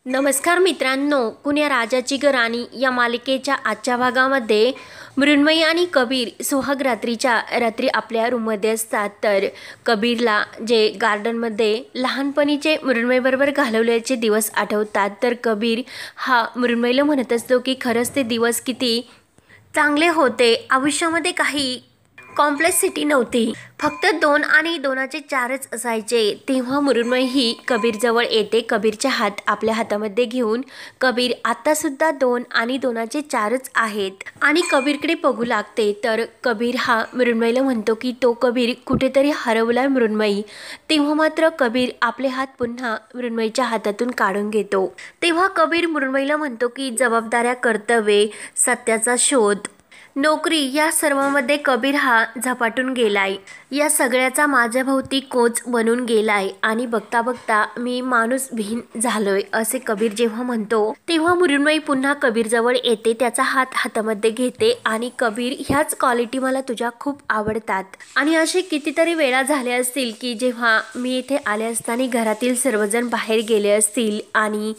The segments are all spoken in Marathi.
नमस्कार मित्रांनो, कुण्या राजाची ग राणी या मालिकेच्या आजच्या भागामध्ये मृण्मयी आणि कबीर सुहाग रात्री आपल्या रूममध्ये असतात. तर कबीरला जे गार्डनमध्ये लहानपणीचे मृण्मयीबरोबर घालवल्याचे दिवस आठवतात. तर कबीर हा मृण्मयीला म्हणत असतो की खरंच ते दिवस किती चांगले होते. आयुष्यामध्ये काही कॉम्प्लेक्सिटी नव्हती, फक्त 2 आणि 2चे 4च असायचे. तेव्हा मृण्मयी ही कबीरजवळ येते. कबीरचा हात आपल्या हातामध्ये घेऊन, कबीर आत्तासुद्धा 2 आणि 2चे 4च आहेत आणि कबीरकडे बघू लागते. तर कबीर हा मृण्मयीला म्हणतो की तो कबीर कुठेतरी हरवलाय मृण्मयी. तेव्हा मात्र कबीर आपले हात पुन्हा मृण्मयीच्या हातातून काढून घेतो. तेव्हा कबीर मृण्मयीला म्हणतो की जबाबदाऱ्या, कर्तव्ये, सत्याचा शोध, नोकरी या सर्वांमध्ये कबीर हा झपाटून गेलाय. या सगळ्याचा माझ्याभोवती कोच बनून गेलाय आणि बघता बघता मी माणूस विहीन झालोय, असे कबीर जेव्हा म्हणतो तेव्हा मृण्मयी पुन्हा कबीरजवळ येते. त्याचा हात हातामध्ये घेते आणि कबीर, ह्याच क्वालिटी मला तुझ्या खूप आवडतात. आणि असे कितीतरी वेळा झाले असतील की जेव्हा मी इथे आले असताना घरातील सर्वजण बाहेर गेले असतील आणि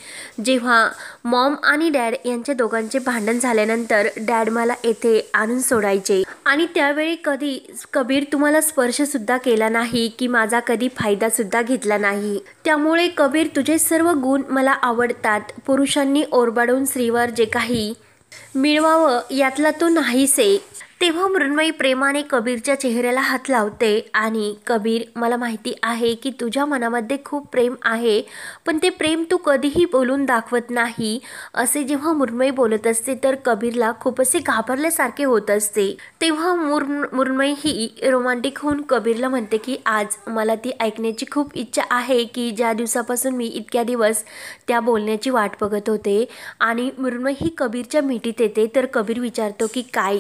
जेव्हा मॉम आणि डॅड यांच्या दोघांचे भांडण झाल्यानंतर डॅड मला येथे आणून सोडायचे आणि त्यावेळी कधी कबीर तुम्हाला स्पर्श सुद्धा केला नाही की माझा कधी फायदा सुद्धा घेतला नाही. त्यामुळे कबीर तुझे सर्व गुण मला आवडतात. पुरुषांनी ओरबाडून स्त्रीवर जे काही मिळवावं यातला तो नाहीसे. तेव्हा मृण्मयी प्रेमाने कबीरच्या चेहऱ्याला हात लावते आणि कबीर, मला माहिती आहे की तुझ्या मनामध्ये खूप प्रेम आहे, पण ते प्रेम तू कधीही बोलून दाखवत नाही, असे जेव्हा मृण्मयी बोलत असते तर कबीरला खूप असे घाबरल्यासारखे होत असते. तेव्हा मृण्मयी ही रोमॅन्टिक होऊन कबीरला म्हणते की आज मला ती ऐकण्याची खूप इच्छा आहे की ज्या दिवसापासून मी इतक्या दिवस त्या बोलण्याची वाट बघत होते. आणि मृण्मयी ही कबीरच्या मिठीत येते. तर कबीर विचारतो की काय?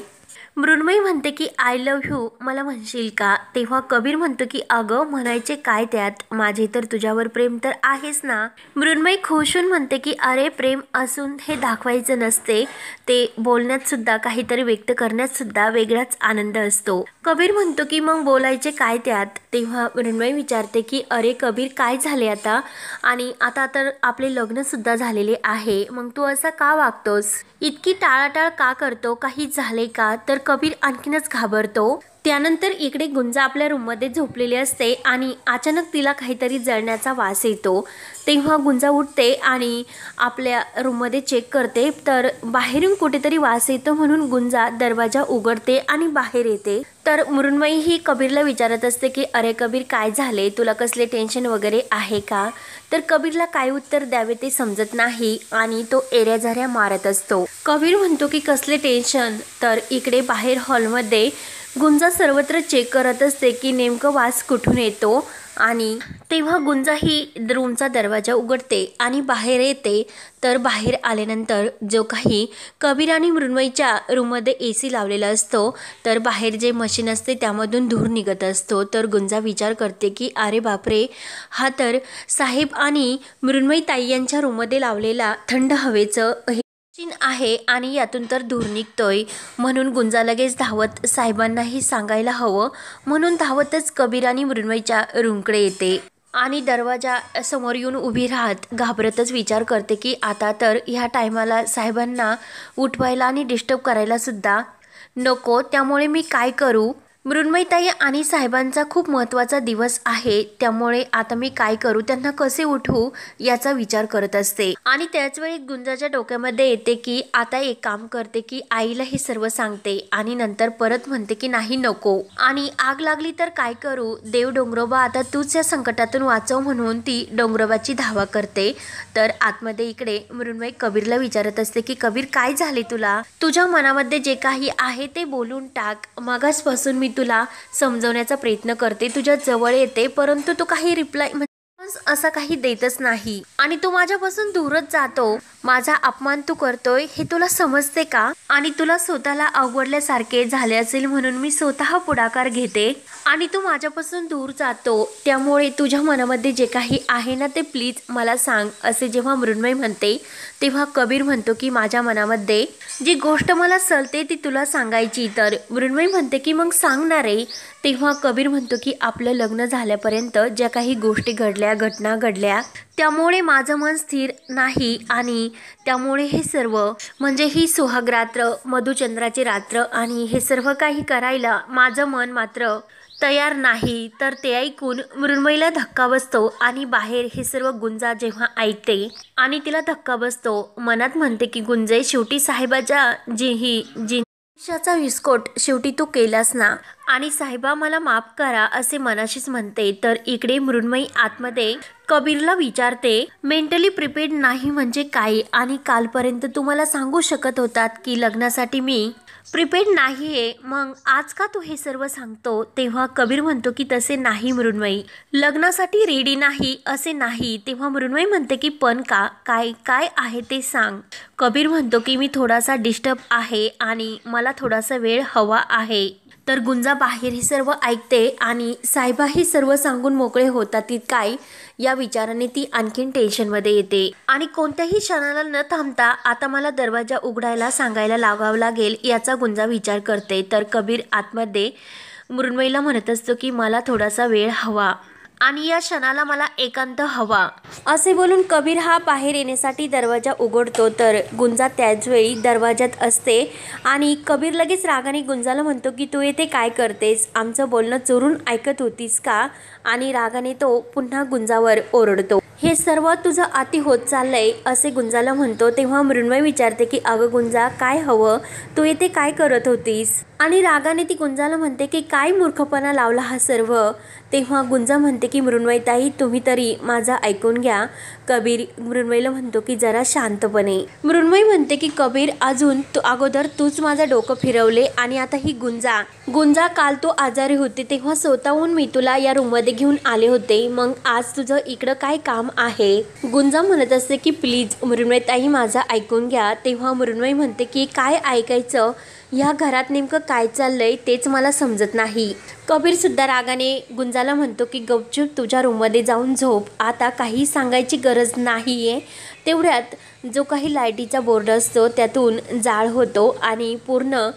मृण्मयी म्हणते की आय लव्ह यू, मला म्हणशील का? तेव्हा कबीर म्हणतो की अगं म्हणायचे काय त्यात, माझे तर तुझ्यावर प्रेम तर आहेच ना. मृण्मयी खुश होऊन म्हणते की अरे, प्रेम असून हे दाखवायचं नसते, ते बोलण्यात सुद्धा, काहीतरी व्यक्त करण्यात सुद्धा वेगळाच आनंद असतो. कबीर म्हणतो की मग बोलायचे काय त्यात? तेव्हा मृण्मयी विचारते की अरे कबीर, काय झाले आता? आणि आता तर आपले लग्न सुद्धा झालेले आहे, मग तू असा का वागतोस, इतकी टाळाटाळ का करतो, काही झाले का? तर कबीर आणखीनच घाबरतो. त्यानंतर इकडे गुंजा आपल्या रूममध्ये झोपलेली असते आणि अचानक तिला काहीतरी जळण्याचा वास येतो. तेव्हा गुंजा उठते आणि आपल्या रूममध्ये चेक करते. तर बाहेरून कुठेतरी वास येतो म्हणून गुंजा दरवाजा उघडते आणि बाहेर येते. तर मृण्मयी ही कबीरला विचारत असते की अरे कबीर, काय झाले, तुला कसले टेन्शन वगैरे आहे का? तर कबीरला काय उत्तर द्यावे ते समजत नाही आणि तो एऱ्याझाऱ्या मारत असतो. कबीर म्हणतो की कसले टेन्शन? तर इकडे बाहेर हॉलमध्ये गुंजा सर्वत्र चेक करत असते की नेमकं वास कुठून येतो. आणि तेव्हा गुंजा ही रूमचा दरवाजा उघडते आणि बाहेर येते. तर बाहेर आल्यानंतर जो काही कबीर आणि मृण्मयीच्या रूममध्ये AC लावलेला असतो, तर बाहेर जे मशीन असते त्यामधून धूर निघत असतो. तर गुंजा विचार करते की अरे बापरे, हा तर साहेब आणि मृण्मयी ताई यांच्या रूममध्ये लावलेला थंड हवेचं मशीन आहे आणि यातून तर धूर निघतोय. म्हणून गुंजा लगेच धावत साहेबांनाही सांगायला हवं म्हणून धावतच कबीर आणि मृण्मयीच्या रूमकडे येते आणि दरवाजा समोर येऊन उभी राहत घाबरतच विचार करते की आता तर ह्या टायमाला साहेबांना उठवायला आणि डिस्टर्ब करायला सुद्धा नको, त्यामुळे मी काय करू? मृण्मयीताई आणि साहेबांचा खूप महत्त्वाचा दिवस आहे, त्यामुळे आता मी काय करू, त्यांना कसे उठवू याचा विचार करत असते. आणि त्याचवेळी गुंजाच्या डोक्यामध्ये येते की आता एक काम करते की आईला हे सर्व सांगते आणि नंतर परत म्हणते की नाही नको, आणि आग लागली तर काय करू, देव डोंगरोबा आता तूच या संकटातून वाचव, म्हणून ती डोंगरोबाची धावा करते. तर आतमध्ये इकडे मृण्मयी कबीरला विचारत असते की कबीर, काय झाले तुला? तुझ्या मनामध्ये जे काही आहे ते बोलून टाक. मगासपासून मी तुला समजवण्याचा प्रयत्न करते, तुझ्या जवळ येते, परंतु तू काही रिप्लाय असा काही देतच नाही आणि तू माझ्यापासून दूरच जातो. माझा अपमान तू करतोय हे तुला समजते का? आणि तुला स्वतःला अवघडल्यासारखे झाले असेल म्हणून मी स्वतः पुढाकार घेते आणि तू माझ्यापासून दूर जातो. त्यामुळे तुझ्या मनामध्ये जे काही आहे ना ते प्लीज मला सांग, असे जेव्हा मृण्मयी म्हणते तेव्हा कबीर म्हणतो की माझ्या मनामध्ये जी गोष्ट मला सलते ती तुला सांगायची. तर मृण्मयी म्हणते की मग सांगणार आहे. तेव्हा कबीर म्हणतो की आपलं लग्न झाल्यापर्यंत ज्या काही गोष्टी घडल्या घटना घडल्या, त्यामुळे माझं मन स्थिर नाही आणि त्यामुळे हे सर्व म्हणजे ही सुहागरात्र, मधुचंद्राची रात्र आणि हे सर्व काही करायला माझं मन मात्र तयार नाही. तर ते ऐकून मृण्मयीला धक्का बसतो आणि बाहेर हे सर्व गुंजा जेव्हा ऐकते आणि तिला धक्का बसतो, मनात म्हणते की गुंजे, शेवटी साहेबाच्या आयुष्याचा विस्फोट शेवटी तू केलास ना, आणि साहेबा मला माफ करा असे मनाशीच म्हणते. तर इकडे मृण्मयी आतमध्ये कबीरला विचारते, मेंटली प्रिपेअर्ड नाही म्हणजे काय, आणि कालपर्यंत तुम्हाला सांगू शकत होतात की लग्नासाठी मी प्रिपेड नाहीये, मग आज का तू हे सर्व सांगतो? तेव्हा कबीर म्हणतो की तसे नाही मृण्मयी, लग्नासाठी रेडी नाही असे नाही. तेव्हा मृण्मयी म्हणते की पण का, काय काय आहे ते सांग. कबीर म्हणतो की मी थोडासा डिस्टर्ब आहे आणि मला थोडासा वेळ हवा आहे. तर गुंजा बाहेर हे सर्व ऐकते आणि साहेबा हे सर्व सांगून मोकळे होतात ती काय या विचाराने ती आणखीन टेन्शनमध्ये येते आणि कोणत्याही क्षणाला न थांबता आता मला दरवाजा उघडायला सांगायला लागावं लागेल याचा गुंजा विचार करते. तर कबीर आतमध्ये मृण्मयीला म्हणत असतो की मला थोडासा वेळ हवा आणि या क्षणाला मला एकांत हवा असे बोलून कबीर हा बाहेर येण्यासाठी दरवाजा उघडतो. तर गुंजा त्याचवेळी दरवाजात असते आणि कबीर लगेच रागाने गुंजाला म्हणतो की तू येथे काय करतेस, आमचं बोलणं चोरून ऐकत होतीस का, आणि रागाने तो पुन्हा गुंजावर ओरडतो. हे सर्व तुझं अति होत चाललंय असे गुंजाला म्हणतो. तेव्हा मृण्मयी विचारते की अगं गुंजा, काय हवं, तू येथे काय करत होतीस, आणि रागाने ती गुंजाला म्हणते की काय मूर्खपणा लावला हा सर्व. तेव्हा गुंजा म्हणते की मृण्मयीताई, तुम्ही तरी माझा ऐकून घ्या. कबीर मृण्मयीला म्हणतो की जरा शांतपणे. मृण्मयी म्हणते की कबीर, अजून अगोदर तूच माझं डोकं फिरवले आणि आता ही गुंजा काल तू आजारी होते तेव्हा स्वतःहून मी तुला या रूममध्ये घेऊन आले होते, मग आज तुझं इकडं काय काम आहे. गुंजा म्हणत असते की प्लीज मृण्मयीताई माझं ऐकून घ्या. तेव्हा मृण्मयी म्हणते की काय ऐकायचं, ह्या घरात नेमकं काय चाललंय तेच मला समजत नाही. कबीर सुद्धा रागाने गुंजाला म्हणतो की गपचूप तुझ्या रूममध्ये जाऊन झोप, आता काही सांगायची गरज नाहीये. तेवढ्यात जो काही लाईटीचा बोर्ड असतो त्यातून जाळ होतो आणि पूर्ण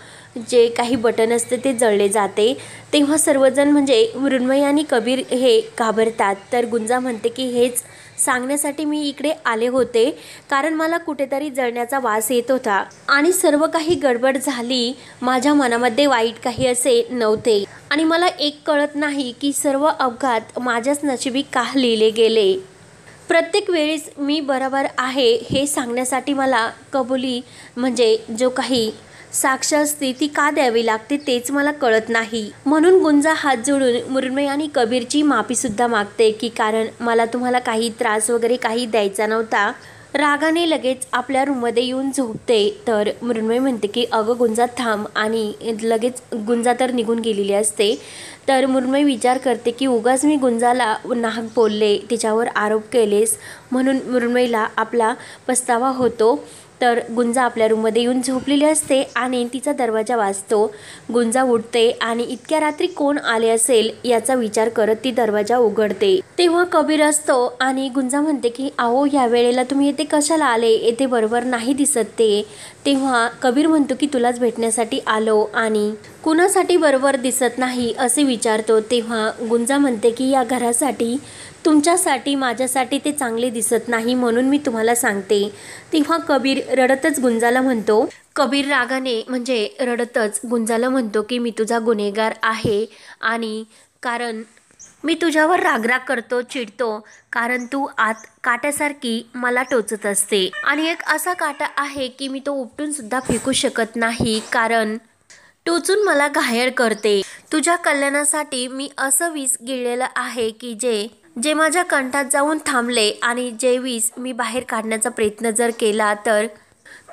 जे काही बटन असते ते जळले जाते. तेव्हा सर्वजण म्हणजे मृण्मयी आणि कबीर हे घाबरतात. तर गुंजा म्हणते की हेच सांगण्यासाठी मी इकडे आले होते, कारण मला कुठेतरी जळण्याचा वास येत होता आणि सर्व काही गडबड झाली. माझ्या मनामध्ये वाईट काही असे नव्हते आणि मला एक कळत नाही की सर्व अपघात माझ्याच नशिबी का लिहिले गेले. प्रत्येक वेळेस मी बरोबर आहे हे सांगण्यासाठी मला कबुली म्हणजे जो काही साक्ष असते ती का द्यावी लागते तेच मला कळत नाही. म्हणून गुंजा हात जोडून मृण्मयी आणि कबीरची माफीसुद्धा मागते की कारण मला तुम्हाला काही त्रास वगैरे काही द्यायचा नव्हता. रागाने लगेच आपल्या रूममध्ये येऊन झोपते. तर मृण्मयी म्हणते की अगं गुंजा थांब, आणि लगेच गुंजा तर निघून गेलेली असते. तर मृण्मयी विचार करते की उगाच मी गुंजाला नाहक बोलले, तिच्यावर आरोप केलेस, म्हणून मृण्मयीला आपला पस्तावा होतो. तर गुंजा आपल्या रूममध्ये येऊन झोपलेली असते आणि तिचा दरवाजा वाजतो. गुंजा उठते आणि इतक्या रात्री कोण आले असेल याचा विचार करत ती दरवाजा उघडते. तेव्हा कबीर असतो आणि गुंजा म्हणते की अहो ह्या वेळेला तुम्ही येथे कशाला आले, येथे बरोबर नाही दिसत ते. तेव्हा कबीर म्हणतो की तुलाच भेटण्यासाठी आलो, आणि कुणासाठी बरोबर दिसत नाही असे विचारतो. तेव्हा गुंजा म्हणते की या घरासाठी, तुमच्यासाठी, माझ्यासाठी ते चांगले दिसत नाही, म्हणून मी तुम्हाला सांगते. तेव्हा कबीर रडतच गुंजाला म्हणतो, कबीर रागाने म्हणजे रडतच गुंजाला म्हणतो की मी तुझा गुन्हेगार आहे, आणि कारण मी तुझ्यावर रागराग करतो, चिडतो, कारण तू आत काट्यासारखी मला टोचत असते आणि एक असा काटा आहे की मी तो उपटून सुद्धा फेकू शकत नाही, कारण टोचून मला घायल करते. तुझ्या कल्याणासाठी मी असं विष गिळलेलं आहे की जे माझ्या कंठात जाऊन थांबले, आणि जे विष मी बाहेर काढण्याचा प्रयत्न जर केला तर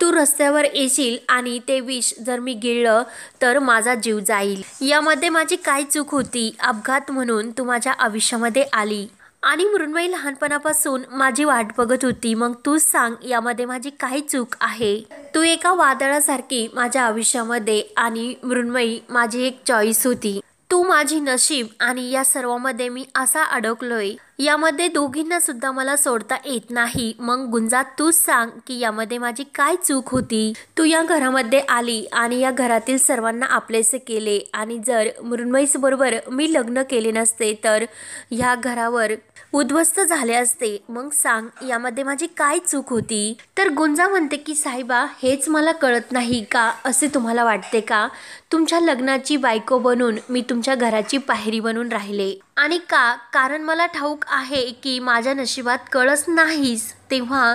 तू रस्त्यावर येशील आणि ते विष जर मी गिळलं तर माझा जीव जाईल. यामध्ये माझी काय चूक होती? अपघात म्हणून तू माझ्या आयुष्यामध्ये आली आणि मृण्मयी लहानपणापासून माझी वाट बघत होती. मग तूच सांग यामध्ये माझी काय चूक आहे? तू एका वादळासारखी माझ्या आयुष्यामध्ये, आणि मृण्मयी माझी एक चॉईस होती. तू माझी नशीब, आणि या सर्वांमध्ये मी असा अडकलोय, यामध्ये दोघींना सुद्धा मला सोडता येत नाही. मग गुंजा तूच सांग की यामध्ये माझी काय चूक होती? तू या घरामध्ये आली आणि या घरातील सर्वांना आपलेसे केले, आणि जर मृण्मयीस बरोबर मी लग्न केले नसते तर ह्या घरावर उद्ध्वस्त झाले असते, मग सांग यामध्ये माझी काय चूक होती? तर गुंजा म्हणते की साहेबा, हेच मला कळत नाही का, असे तुम्हाला वाटते का? तुमच्या लग्नाची बायको बनून मी तुमच्या घराची पायरी बनून राहिले, आणि का? कारण मला ठाऊक आहे की माझ्या नशिबात कळस नाहीस. तेव्हा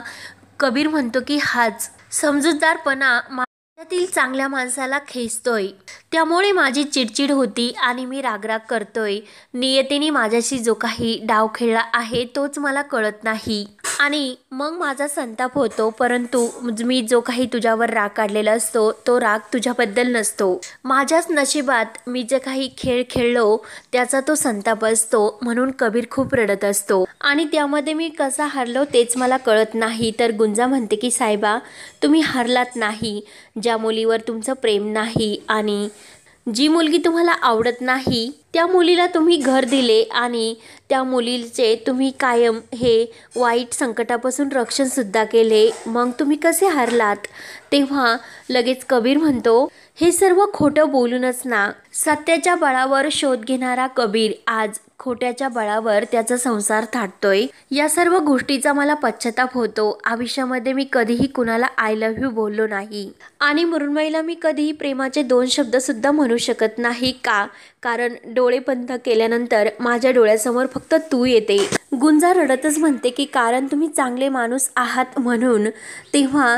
कबीर म्हणतो की हाच समजूतदारपणा माझ्यातील चांगल्या माणसाला खेचतोय, त्यामुळे माझी चिडचिड होती आणि मी रागराग करतोय. नियतीने माझ्याशी जो काही डाव खेळला आहे तोच मला कळत नाही, आणि मग माझा संताप होतो. परंतु मी जो काही तुझ्यावर राग काढलेला असतो तो राग तुझ्याबद्दल नसतो. माझ्याच नशिबात मी जे काही खेळ खेळलो त्याचा तो संताप असतो. म्हणून कबीर खूप रडत असतो आणि त्यामध्ये मी कसा हारलो तेच मला कळत नाही. तर गुंजा म्हणते की साहेबा, तुम्ही हारलात नाही. ज्या मुलीवर तुमचं प्रेम नाही आणि जी मुलगी तुम्हाला आवडत नाही त्या मुलीला तुम्ही घर दिले, आणि त्या मुलीचे तुम्ही कायम हे वाईट संकटापासून रक्षण सुद्धा केले. मग तुम्ही कसे हारलात? तेव्हा लगेच कबीर म्हणतो, हे सर्व खोटं बोलूनच ना. सत्याच्या बळावर शोध घेणारा कबीर आज खोट्याच्या बळावर त्याचा संसार थाटतोय. या सर्व गोष्टीचा मला पश्चाताप होतो. आयुष्यामध्ये मी कधीही कुणाला आय लव्ह यू बोललो नाही, आणि मृण्मयीला मी कधीही प्रेमाचे 2 शब्द सुद्धा म्हणू शकत नाही. का? कारण डोळे बंद केल्यानंतर माझ्या डोळ्यासमोर फक्त तू येते. गुंजा रडतच म्हणते की कारण तुम्ही चांगले माणूस आहात म्हणून. तेव्हा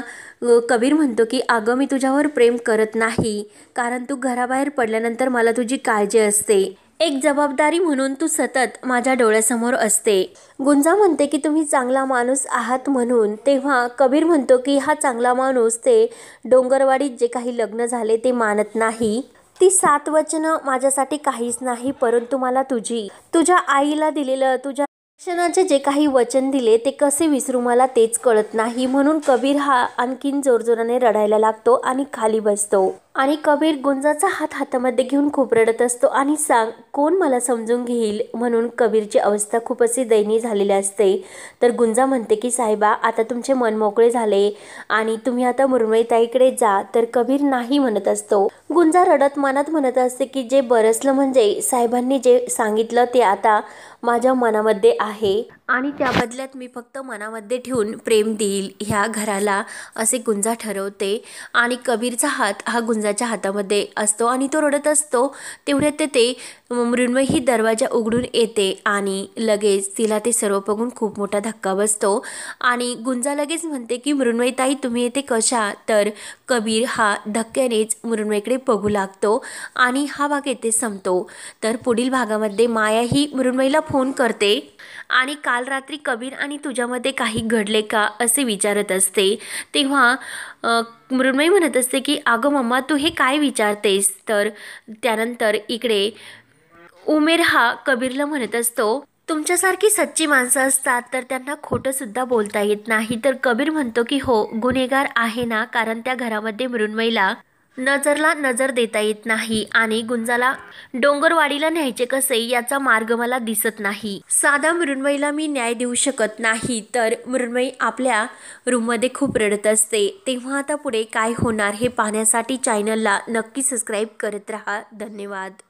कबीर म्हणतो की अगं, मी तुझ्यावर प्रेम करत नाही, कारण तू घराबाहेर पडल्यानंतर मला तुझी काळजी असते. एक जबाबदारी म्हणून तू सतत माझ्या डोळ्यासमोर असते. गुंजा म्हणते की तुम्ही चांगला माणूस आहात म्हणून. तेव्हा कबीर म्हणतो की हा चांगला माणूस ते डोंगरवाडीत जे काही लग्न झाले ते मानत नाही. ती 7 वचनं माझ्यासाठी काहीच नाही, परंतु मला तुझ्या आईला दिलेलं, तुझ्या क्षणाचे जे काही वचन दिले ते कसे विसरू मला तेच कळत नाही. म्हणून कबीर हा आणखीन जोरजोराने रडायला लागतो आणि खाली बसतो. आणि कबीर गुंजाचा हात हातामध्ये घेऊन खूप रडत असतो आणि सांग कोण मला समजून घेईल, म्हणून कबीरची अवस्था खूप अशी दयनीय झालेली असते. तर गुंजा म्हणते की साहेबा, आता तुमचे मन मोकळे झाले आणि तुम्ही आता मृण्मयीताईकडे जा. तर कबीर नाही म्हणत असतो. गुंजा रडत मनात म्हणत असते की जे बरसलं म्हणजे साहेबांनी जे सांगितलं ते आता माझ्या मनामध्ये आहे, आणि त्या बदल्यात मी फक्त मनामध्ये ठेवून प्रेम देईल ह्या घराला, असे गुंजा ठरवते. आणि कबीरचा हात हा गुंजाच्या हातामध्ये असतो आणि तो रडत असतो. तेवढ्यात ते मृण्मयी ही दरवाजा उघडून येते आणि लगेच तिला ते सर्व बघून खूप मोठा धक्का बसतो. आणि गुंजा लगेच म्हणते की मृण्मयीताई, तुम्ही येते कशा? तर कबीर हा धक्क्यानेच मृण्मयीकडे बघू लागतो आणि हा भाग येथे संपतो. तर पुढील भागामध्ये माया ही मृण्मयीला फोन करते आणि काल रात्री कबीर आणि तुझ्यामध्ये काही घडले का असे विचारत असते. तेव्हा मृण्मयी म्हणत असते की अगं मम्मा, तू हे काय विचारतेस? तर त्यानंतर इकडे उमेर हा कबीरला म्हणत असतो, तुमच्यासारखी सच्ची माणसं असतात तर त्यांना खोटं सुद्धा बोलता येत नाही. तर कबीर म्हणतो की हो, गुन्हेगार आहे ना, कारण त्या घरामध्ये मृण्मयीला नजरला नजर देता येत नाही आणि गुंजाला डोंगरवाडीला न्यायचे कसे याचा मार्ग मला दिसत नाही. साधा मृण्मयीला मी न्याय देऊ शकत नाही. तर मृण्मयी आपल्या रूममध्ये खूप रडत असते. तेव्हा आता पुढे काय होणार हे पाहण्यासाठी चॅनलला नक्की सबस्क्राईब करत राहा. धन्यवाद.